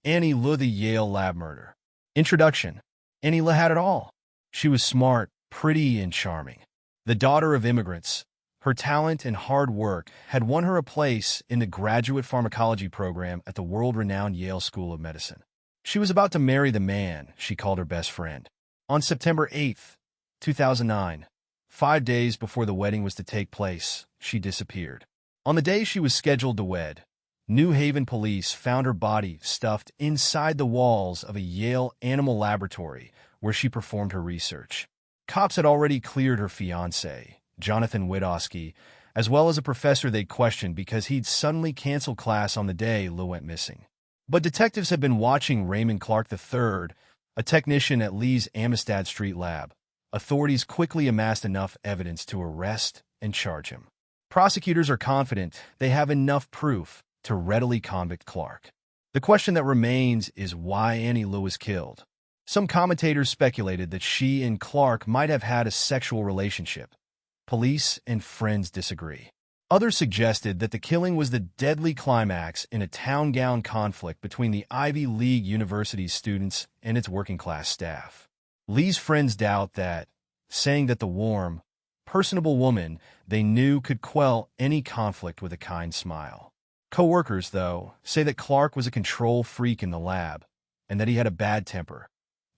Annie Le, the Yale lab murder. Introduction. Annie Le had it all. She was smart, pretty, and charming. The daughter of immigrants, her talent and hard work had won her a place in the graduate pharmacology program at the world-renowned Yale School of Medicine. She was about to marry the man she called her best friend. On September 8th, 2009, 5 days before the wedding was to take place, she disappeared. On the day she was scheduled to wed, New Haven police found her body stuffed inside the walls of a Yale animal laboratory where she performed her research. Cops had already cleared her fiancé, Jonathan Witkowski, as well as a professor they'd questioned because he'd suddenly canceled class on the day Lou went missing. But detectives had been watching Raymond Clark III, a technician at Lee's Amistad Street lab. Authorities quickly amassed enough evidence to arrest and charge him. Prosecutors are confident they have enough proof to readily convict Clark. The question that remains is why Annie Lou was killed. Some commentators speculated that she and Clark might have had a sexual relationship. Police and friends disagree. Others suggested that the killing was the deadly climax in a town-gown conflict between the Ivy League University's students and its working-class staff. Lee's friends doubt that, saying that the warm, personable woman they knew could quell any conflict with a kind smile. Co-workers, though, say that Clark was a control freak in the lab and that he had a bad temper.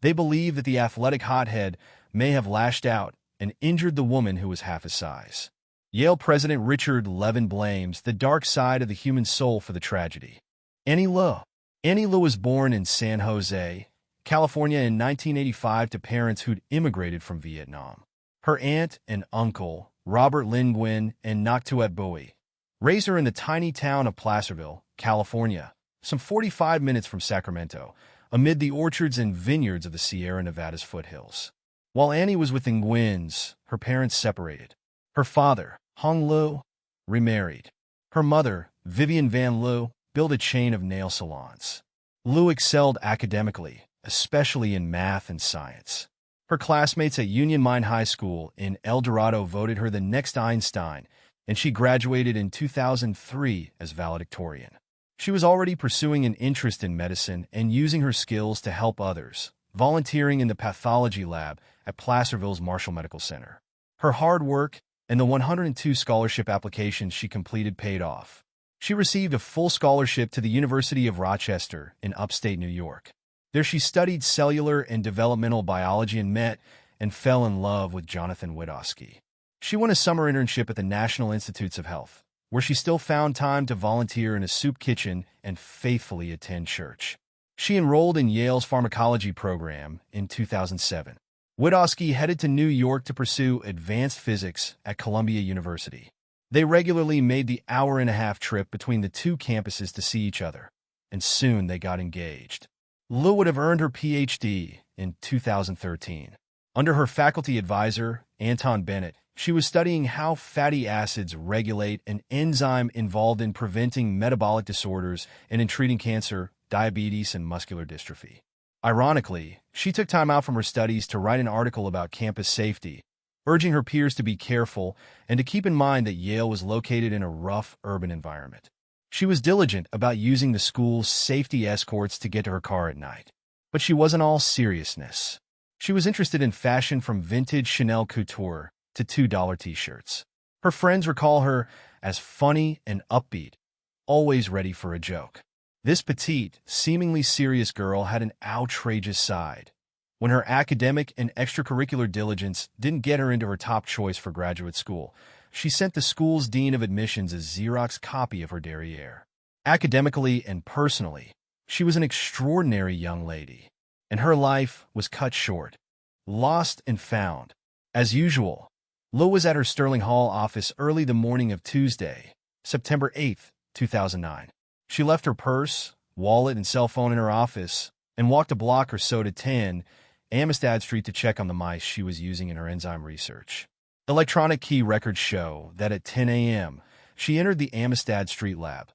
They believe that the athletic hothead may have lashed out and injured the woman who was half his size. Yale President Richard Levin blames the dark side of the human soul for the tragedy. Annie Lou. Annie Lou was born in San Jose, California in 1985 to parents who'd immigrated from Vietnam. Her aunt and uncle, Robert Lindgren and Noctuette Bowie, raised her in the tiny town of Placerville, California, some 45 minutes from Sacramento, amid the orchards and vineyards of the Sierra Nevadas foothills. While Annie was with Nguyen's, her parents separated. Her father, Hong Lou, remarried. Her mother, Vivian Van Loo, built a chain of nail salons. Lou excelled academically, especially in math and science. Her classmates at Union Mine High School in El Dorado voted her the next Einstein, and she graduated in 2003 as valedictorian. She was already pursuing an interest in medicine and using her skills to help others, volunteering in the pathology lab at Placerville's Marshall Medical Center. Her hard work and the 102 scholarship applications she completed paid off. She received a full scholarship to the University of Rochester in upstate New York. There she studied cellular and developmental biology and met and fell in love with Jonathan Witkowski. She won a summer internship at the National Institutes of Health, where she still found time to volunteer in a soup kitchen and faithfully attend church. She enrolled in Yale's pharmacology program in 2007. Witkowski headed to New York to pursue advanced physics at Columbia University. They regularly made the hour-and-a-half trip between the two campuses to see each other, and soon they got engaged. Lou would have earned her Ph.D. in 2013. Under her faculty advisor, Anton Bennett, she was studying how fatty acids regulate an enzyme involved in preventing metabolic disorders and in treating cancer, diabetes, and muscular dystrophy. Ironically, she took time out from her studies to write an article about campus safety, urging her peers to be careful and to keep in mind that Yale was located in a rough urban environment. She was diligent about using the school's safety escorts to get to her car at night. But she wasn't all seriousness. She was interested in fashion from vintage Chanel couture to $2 t-shirts. Her friends recall her as funny and upbeat, always ready for a joke. This petite, seemingly serious girl had an outrageous side. When her academic and extracurricular diligence didn't get her into her top choice for graduate school, she sent the school's dean of admissions a Xerox copy of her derriere. Academically and personally, she was an extraordinary young lady, and her life was cut short, lost and found. As usual, Lou was at her Sterling Hall office early the morning of Tuesday, September 8, 2009. She left her purse, wallet, and cell phone in her office and walked a block or so to 10 Amistad Street to check on the mice she was using in her enzyme research. Electronic key records show that at 10 a.m., she entered the Amistad Street lab.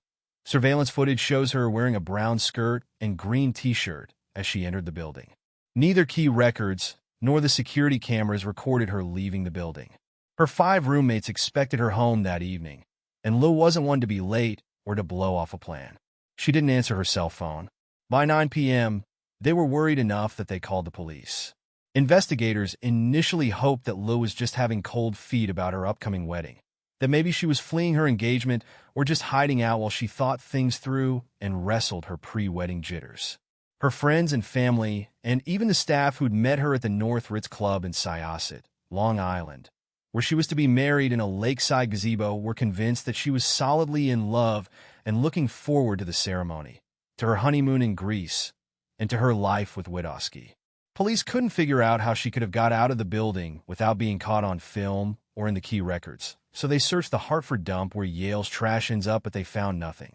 Surveillance footage shows her wearing a brown skirt and green t-shirt as she entered the building. Neither key records nor the security cameras recorded her leaving the building. Her 5 roommates expected her home that evening, and Lou wasn't one to be late or to blow off a plan. She didn't answer her cell phone. By 9 p.m., they were worried enough that they called the police. Investigators initially hoped that Lou was just having cold feet about her upcoming wedding, that maybe she was fleeing her engagement or just hiding out while she thought things through and wrestled her pre-wedding jitters. Her friends and family, and even the staff who'd met her at the North Ritz Club in Syosset, Long Island, where she was to be married in a lakeside gazebo, were convinced that she was solidly in love and looking forward to the ceremony, to her honeymoon in Greece, and to her life with Widowski. Police couldn't figure out how she could have got out of the building without being caught on film or in the key records, so they searched the Hartford dump where Yale's trash ends up, but they found nothing.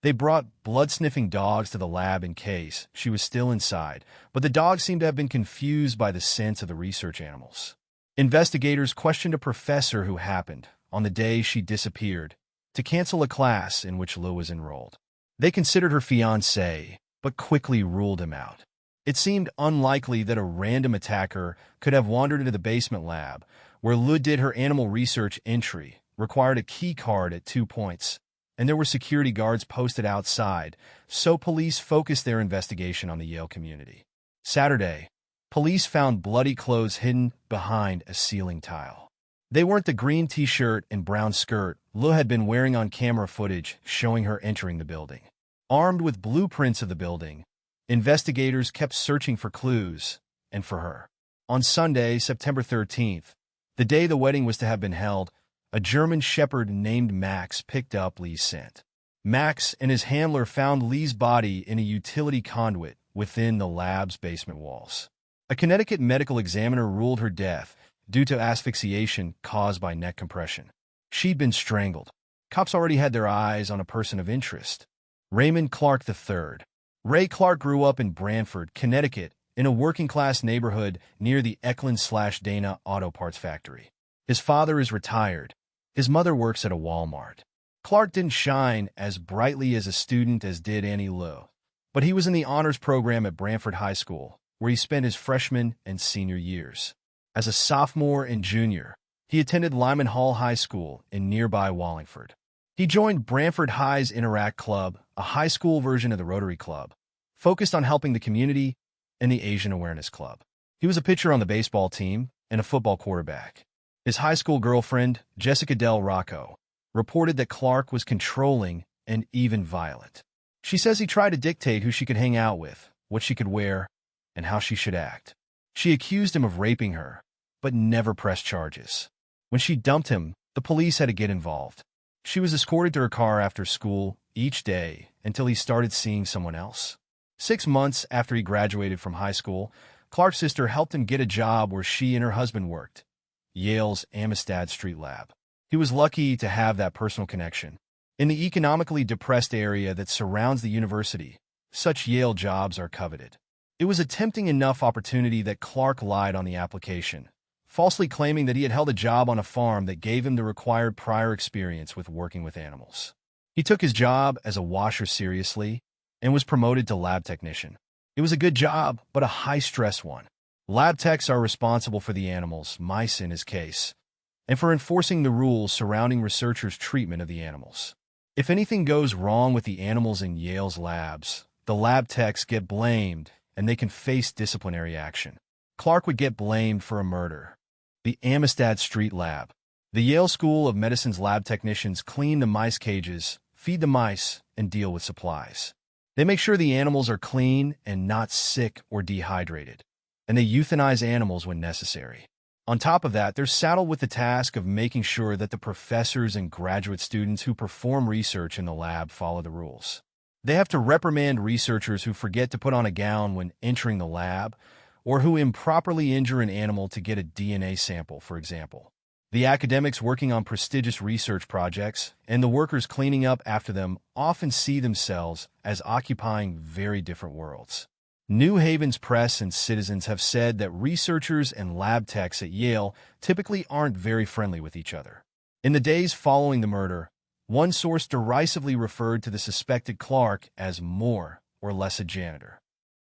They brought blood-sniffing dogs to the lab in case she was still inside, but the dogs seemed to have been confused by the scents of the research animals. Investigators questioned a professor who happened, on the day she disappeared, to cancel a class in which Lou was enrolled. They considered her fiancé, but quickly ruled him out. It seemed unlikely that a random attacker could have wandered into the basement lab, where Lou did her animal research entry, required a key card at 2 points, and there were security guards posted outside, so police focused their investigation on the Yale community. Saturday, police found bloody clothes hidden behind a ceiling tile. They weren't the green t-shirt and brown skirt Lou had been wearing on camera footage showing her entering the building. Armed with blueprints of the building, investigators kept searching for clues, and for her. On Sunday, September 13th, the day the wedding was to have been held, a German shepherd named Max picked up Lee's scent. Max and his handler found Lee's body in a utility conduit within the lab's basement walls. A Connecticut medical examiner ruled her death due to asphyxiation caused by neck compression. She'd been strangled. Cops already had their eyes on a person of interest, Raymond Clark III. Ray Clark grew up in Branford, Connecticut, in a working-class neighborhood near the Eklund/Dana auto parts factory. His father is retired. His mother works at a Walmart. Clark didn't shine as brightly as a student as did Annie Lou, but he was in the honors program at Branford High School, where he spent his freshman and senior years. As a sophomore and junior, he attended Lyman Hall High School in nearby Wallingford. He joined Branford High's Interact Club, a high school version of the Rotary Club, focused on helping the community, and the Asian Awareness Club. He was a pitcher on the baseball team and a football quarterback. His high school girlfriend, Jessica Del Rocco, reported that Clark was controlling and even violent. She says he tried to dictate who she could hang out with, what she could wear, and how she should act. She accused him of raping her, but never pressed charges. When she dumped him, the police had to get involved. She was escorted to her car after school each day until he started seeing someone else. 6 months after he graduated from high school, Clark's sister helped him get a job where she and her husband worked, Yale's Amistad Street Lab. He was lucky to have that personal connection. In the economically depressed area that surrounds the university, such Yale jobs are coveted. It was a tempting enough opportunity that Clark lied on the application, falsely claiming that he had held a job on a farm that gave him the required prior experience with working with animals. He took his job as a washer seriously and was promoted to lab technician. It was a good job, but a high-stress one. Lab techs are responsible for the animals, mice in his case, and for enforcing the rules surrounding researchers' treatment of the animals. If anything goes wrong with the animals in Yale's labs, the lab techs get blamed and they can face disciplinary action. Clark would get blamed for a murder. The Amistad Street Lab. The Yale School of Medicine's lab technicians clean the mice cages, feed the mice, and deal with supplies. They make sure the animals are clean and not sick or dehydrated, and they euthanize animals when necessary. On top of that, they're saddled with the task of making sure that the professors and graduate students who perform research in the lab follow the rules. They have to reprimand researchers who forget to put on a gown when entering the lab, or who improperly injure an animal to get a DNA sample, for example. The academics working on prestigious research projects and the workers cleaning up after them often see themselves as occupying very different worlds. New Haven's press and citizens have said that researchers and lab techs at Yale typically aren't very friendly with each other. In the days following the murder, one source derisively referred to the suspected Clark as more or less a janitor.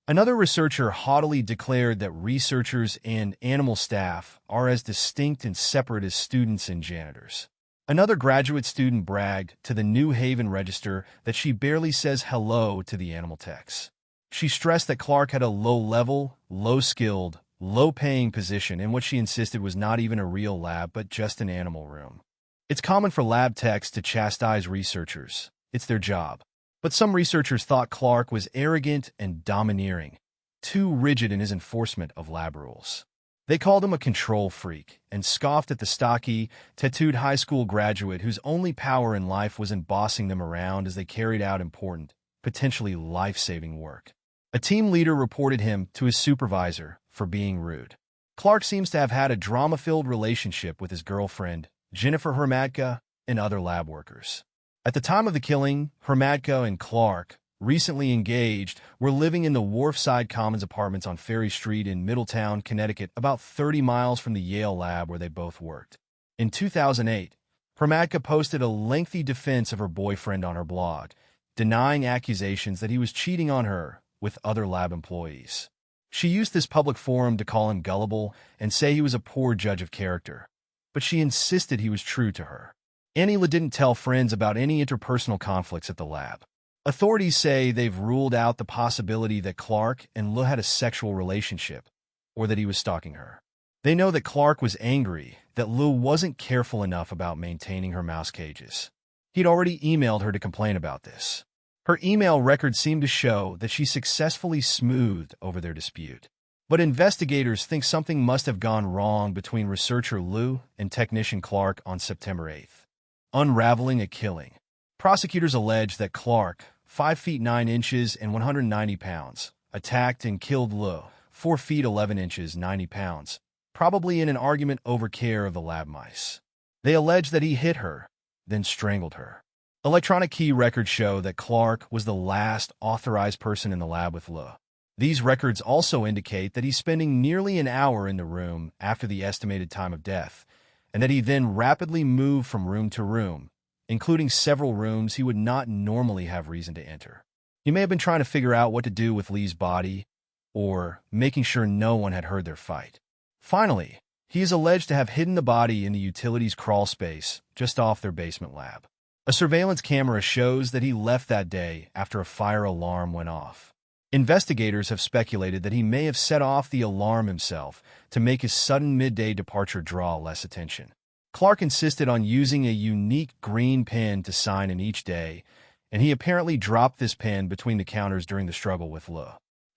Another researcher haughtily declared that researchers and animal staff are as distinct and separate as students and janitors. Another graduate student bragged to the New Haven Register that she barely says hello to the animal techs. She stressed that Clark had a low-level, low-skilled, low-paying position in what she insisted was not even a real lab but just an animal room. It's common for lab techs to chastise researchers. It's their job. But some researchers thought Clark was arrogant and domineering, too rigid in his enforcement of lab rules. They called him a control freak and scoffed at the stocky, tattooed high school graduate whose only power in life was in bossing them around as they carried out important, potentially life-saving work. A team leader reported him to his supervisor for being rude. Clark seems to have had a drama-filled relationship with his girlfriend, Jennifer Hrmadka, and other lab workers. At the time of the killing, Hrmadka and Clark, recently engaged, were living in the Wharfside Commons apartments on Ferry Street in Middletown, Connecticut, about 30 miles from the Yale lab where they both worked. In 2008, Hrmadka posted a lengthy defense of her boyfriend on her blog, denying accusations that he was cheating on her with other lab employees. She used this public forum to call him gullible and say he was a poor judge of character, but she insisted he was true to her. Annie didn't tell friends about any interpersonal conflicts at the lab. Authorities say they've ruled out the possibility that Clark and Lou had a sexual relationship, or that he was stalking her. They know that Clark was angry that Lou wasn't careful enough about maintaining her mouse cages. He'd already emailed her to complain about this. Her email records seem to show that she successfully smoothed over their dispute. But investigators think something must have gone wrong between researcher Lou and technician Clark on September 8th. Unraveling a killing. Prosecutors allege that Clark, 5 feet 9 inches and 190 pounds, attacked and killed Lou, 4 feet 11 inches, 90 pounds, probably in an argument over care of the lab mice. They allege that he hit her, then strangled her. Electronic key records show that Clark was the last authorized person in the lab with Lou. These records also indicate that he's spending nearly an hour in the room after the estimated time of death, and that he then rapidly moved from room to room, including several rooms he would not normally have reason to enter. He may have been trying to figure out what to do with Lee's body, or making sure no one had heard their fight. Finally, he is alleged to have hidden the body in the utilities crawl space just off their basement lab. A surveillance camera shows that he left that day after a fire alarm went off. Investigators have speculated that he may have set off the alarm himself to make his sudden midday departure draw less attention. Clark insisted on using a unique green pen to sign in each day, and he apparently dropped this pen between the counters during the struggle with Lou.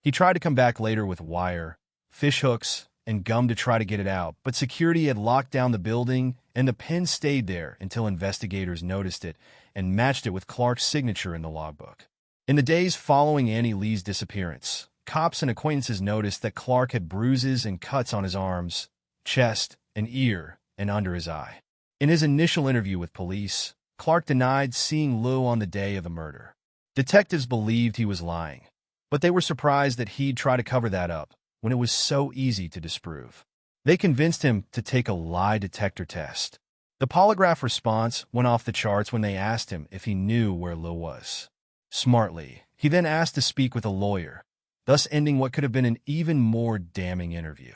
He tried to come back later with wire, fish hooks, and gum to try to get it out, but security had locked down the building, and the pen stayed there until investigators noticed it and matched it with Clark's signature in the logbook. In the days following Annie Lee's disappearance, cops and acquaintances noticed that Clark had bruises and cuts on his arms, chest, and ear, and under his eye. In his initial interview with police, Clark denied seeing Lou on the day of the murder. Detectives believed he was lying, but they were surprised that he'd try to cover that up when it was so easy to disprove. They convinced him to take a lie detector test. The polygraph response went off the charts when they asked him if he knew where Lou was. Smartly, he then asked to speak with a lawyer, thus ending what could have been an even more damning interview.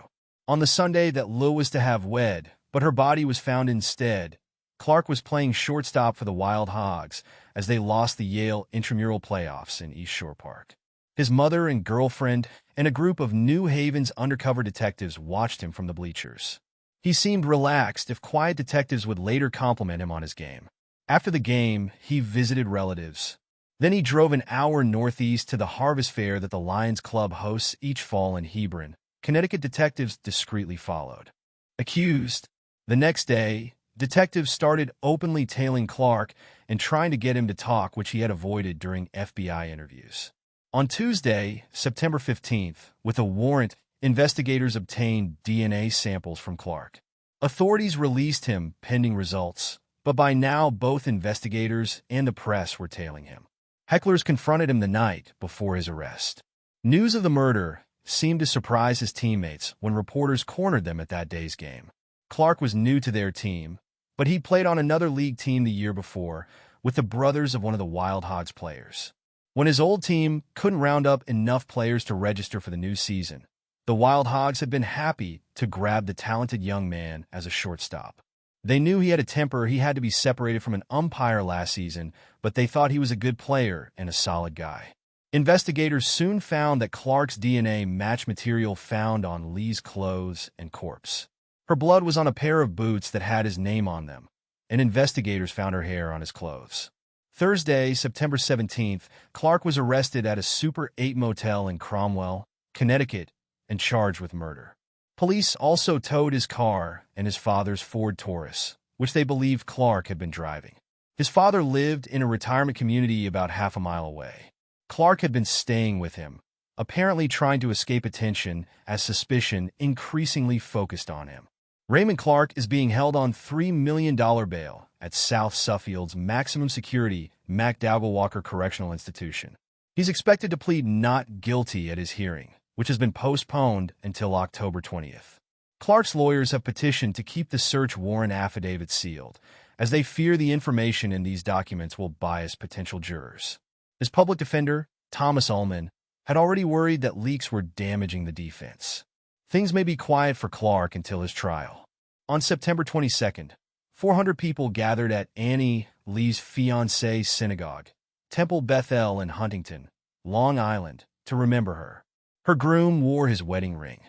On the Sunday that Lou was to have wed, but her body was found instead, Clark was playing shortstop for the Wild Hogs as they lost the Yale intramural playoffs in East Shore Park. His mother and girlfriend and a group of New Haven's undercover detectives watched him from the bleachers. He seemed relaxed if quiet detectives would later compliment him on his game. After the game, he visited relatives. Then he drove an hour northeast to the Harvest Fair that the Lions Club hosts each fall in Hebron. Connecticut detectives discreetly followed. Accused. The next day, detectives started openly tailing Clark and trying to get him to talk, which he had avoided during FBI interviews. On Tuesday, September 15th, with a warrant, investigators obtained DNA samples from Clark. Authorities released him pending results, but by now both investigators and the press were tailing him. Hecklers confronted him the night before his arrest. News of the murder seemed to surprise his teammates when reporters cornered them at that day's game. Clark was new to their team, but he'd played on another league team the year before with the brothers of one of the Wild Hogs players. When his old team couldn't round up enough players to register for the new season, the Wild Hogs had been happy to grab the talented young man as a shortstop. They knew he had a temper. He had to be separated from an umpire last season, but they thought he was a good player and a solid guy. Investigators soon found that Clark's DNA matched material found on Lee's clothes and corpse. Her blood was on a pair of boots that had his name on them, and investigators found her hair on his clothes. Thursday, September 17th, Clark was arrested at a Super 8 motel in Cromwell, Connecticut, and charged with murder. Police also towed his car and his father's Ford Taurus, which they believed Clark had been driving. His father lived in a retirement community about half a mile away. Clark had been staying with him, apparently trying to escape attention as suspicion increasingly focused on him. Raymond Clark is being held on $3 million bail at South Suffield's maximum security MacDowell Walker Correctional Institution. He's expected to plead not guilty at his hearing, which has been postponed until October 20th. Clark's lawyers have petitioned to keep the search warrant affidavit sealed, as they fear the information in these documents will bias potential jurors. His public defender, Thomas Ullman, had already worried that leaks were damaging the defense. Things may be quiet for Clark until his trial. On September 22nd, 400 people gathered at Annie, Lee's fiancée's synagogue, Temple Bethel in Huntington, Long Island, to remember her. Her groom wore his wedding ring.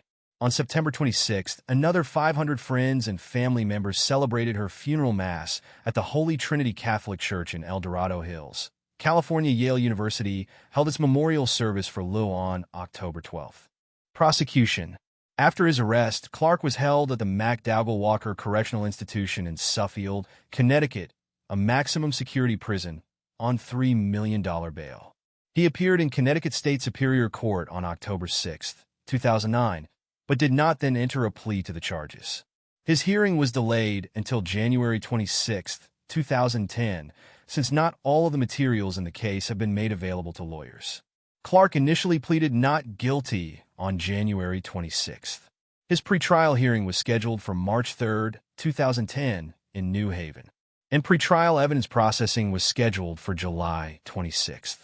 On September 26th, another 500 friends and family members celebrated her funeral mass at the Holy Trinity Catholic Church in El Dorado Hills. California Yale University held its memorial service for Lew on October 12th. Prosecution. After his arrest, Clark was held at the MacDowell Walker Correctional Institution in Suffield, Connecticut, a maximum security prison, on $3 million bail. He appeared in Connecticut State Superior Court on October 6, 2009, but did not then enter a plea to the charges. His hearing was delayed until January 26, 2010, since not all of the materials in the case have been made available to lawyers. Clark initially pleaded not guilty on January 26th. His pretrial hearing was scheduled for March 3, 2010, in New Haven, and pretrial evidence processing was scheduled for July 26th.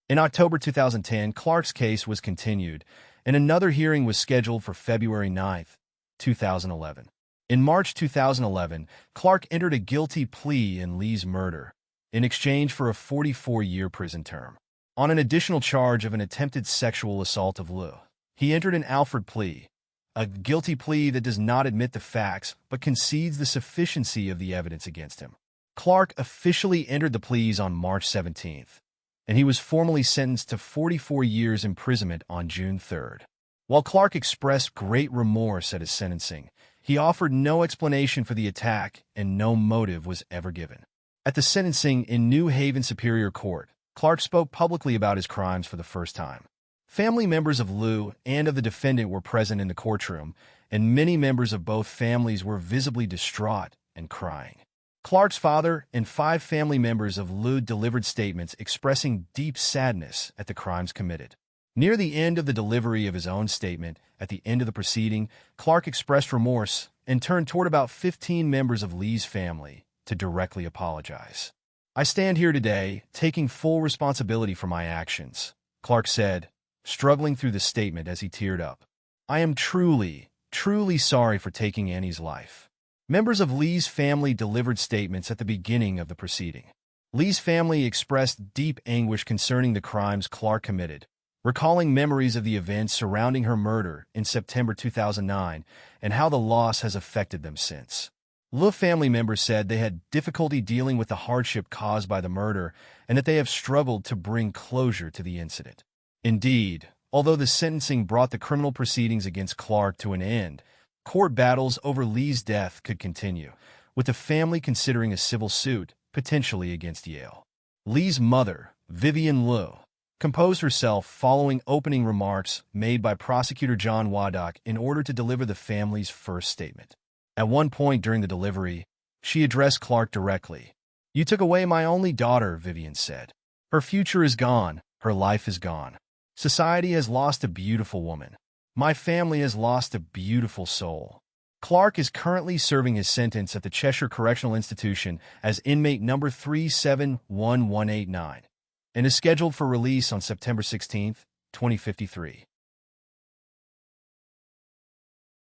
In October 2010, Clark's case was continued, and another hearing was scheduled for February 9, 2011. In March 2011, Clark entered a guilty plea in Lee's murder in exchange for a 44-year prison term. On an additional charge of an attempted sexual assault of Lew, he entered an Alford plea, a guilty plea that does not admit the facts but concedes the sufficiency of the evidence against him. Clark officially entered the pleas on March 17th, and he was formally sentenced to 44 years imprisonment on June 3rd. While Clark expressed great remorse at his sentencing, he offered no explanation for the attack and no motive was ever given. At the sentencing in New Haven Superior Court, Clark spoke publicly about his crimes for the first time. Family members of Lew and of the defendant were present in the courtroom, and many members of both families were visibly distraught and crying. Clark's father and 5 family members of Lew delivered statements expressing deep sadness at the crimes committed. Near the end of the delivery of his own statement, at the end of the proceeding, Clark expressed remorse and turned toward about 15 members of Lee's family to directly apologize. "I stand here today, taking full responsibility for my actions," Clark said, struggling through the statement as he teared up. "I am truly, truly sorry for taking Annie's life." Members of Lee's family delivered statements at the beginning of the proceeding. Lee's family expressed deep anguish concerning the crimes Clark committed, recalling memories of the events surrounding her murder in September 2009 and how the loss has affected them since. Lew family members said they had difficulty dealing with the hardship caused by the murder and that they have struggled to bring closure to the incident. Indeed, although the sentencing brought the criminal proceedings against Clark to an end, court battles over Lee's death could continue, with the family considering a civil suit, potentially against Yale. Lee's mother, Vivian Lew, composed herself following opening remarks made by prosecutor John Waddock in order to deliver the family's first statement. At one point during the delivery, she addressed Clark directly. "You took away my only daughter," Vivian said. "Her future is gone. Her life is gone. Society has lost a beautiful woman. My family has lost a beautiful soul." Clark is currently serving his sentence at the Cheshire Correctional Institution as inmate number 371189 and is scheduled for release on September 16, 2053.